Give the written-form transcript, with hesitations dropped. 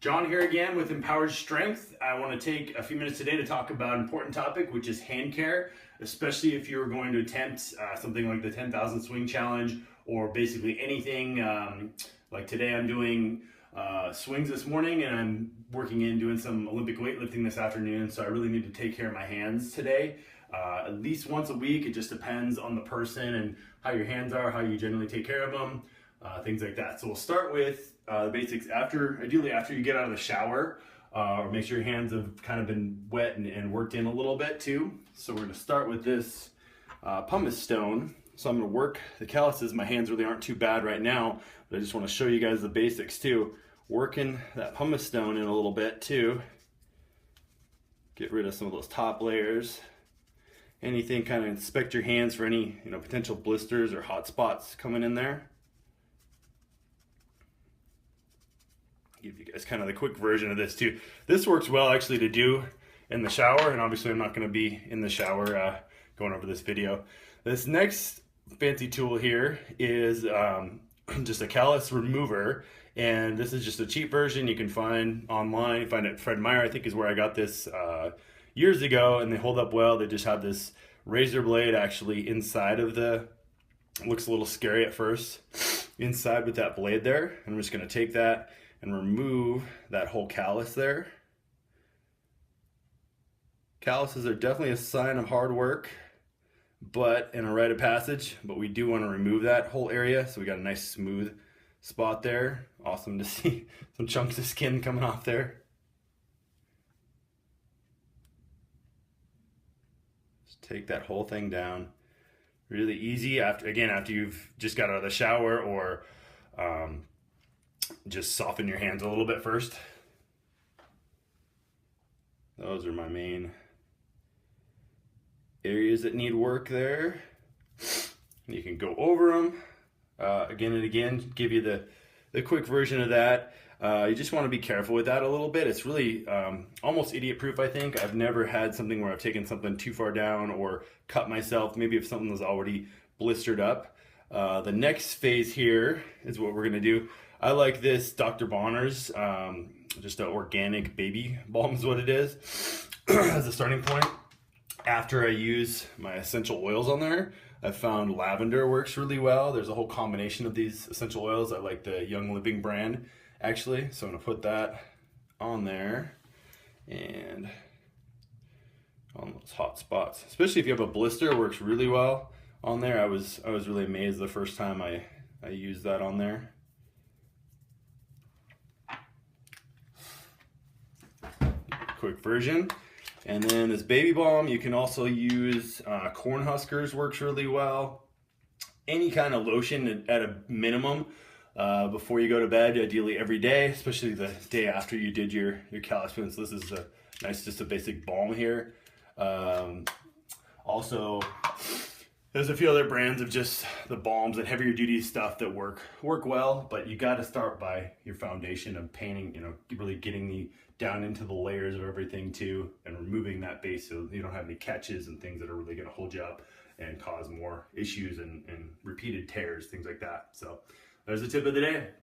John here again with Empowered Strength. I want to take a few minutes today to talk about an important topic, which is hand care, especially if you're going to attempt something like the 10,000 swing challenge, or basically anything. Like today I'm doing swings this morning, and I'm working in doing some Olympic weightlifting this afternoon, so I really need to take care of my hands today. At least once a week. It just depends on the person and how your hands are, how you generally take care of them, things like that. So we'll start with the basics. Ideally after you get out of the shower, or make sure your hands have kind of been wet and worked in a little bit too. So we're going to start with this pumice stone. So I'm going to work the calluses. My hands really aren't too bad right now, but I just want to show you guys the basics too. Working that pumice stone in a little bit too. Get rid of some of those top layers. Anything, kind of inspect your hands for any potential blisters or hot spots coming in there. Give you guys kind of the quick version of this too. This works well actually to do in the shower, and obviously I'm not going to be in the shower going over this video. This next fancy tool here is just a callus remover, and this is just a cheap version you can find online. You find it at Fred Meyer, I think, is where I got this years ago, and they hold up well. They just have this razor blade actually inside of the, it looks a little scary at first, inside with that blade there. I'm just going to take that and remove that whole callus there. Calluses are definitely a sign of hard work, but in a rite of passage, but we do want to remove that whole area. So we got a nice smooth spot there. Awesome to see some chunks of skin coming off there. Just take that whole thing down. Really easy after you've just got out of the shower, or just soften your hands a little bit first. Those are my main areas that need work there. You can go over them again and again, give you the quick version of that. You just want to be careful with that a little bit. It's really almost idiot proof, I think. I've never had something where I've taken something too far down or cut myself, maybe if something was already blistered up. The next phase here is what we're going to do. I like this Dr. Bonner's, just an organic baby balm is what it is, as a starting point. After I use my essential oils on there, I found lavender works really well. There's a whole combination of these essential oils. I like the Young Living brand, actually. So I'm gonna put that on there and on those hot spots. Especially if you have a blister, it works really well on there. I was really amazed the first time I used that on there. Quick version. And then this baby balm, you can also use corn huskers, works really well. Any kind of lotion at a minimum before you go to bed, ideally every day, especially the day after you did your callus splints. This is a nice, just a basic balm here. Also, there's a few other brands of just the balms and heavier duty stuff that work well, but you got to start by your foundation of painting, really getting down into the layers of everything too, and removing that base so you don't have any catches and things that are really going to hold you up and cause more issues and repeated tears, things like that. So there's the tip of the day.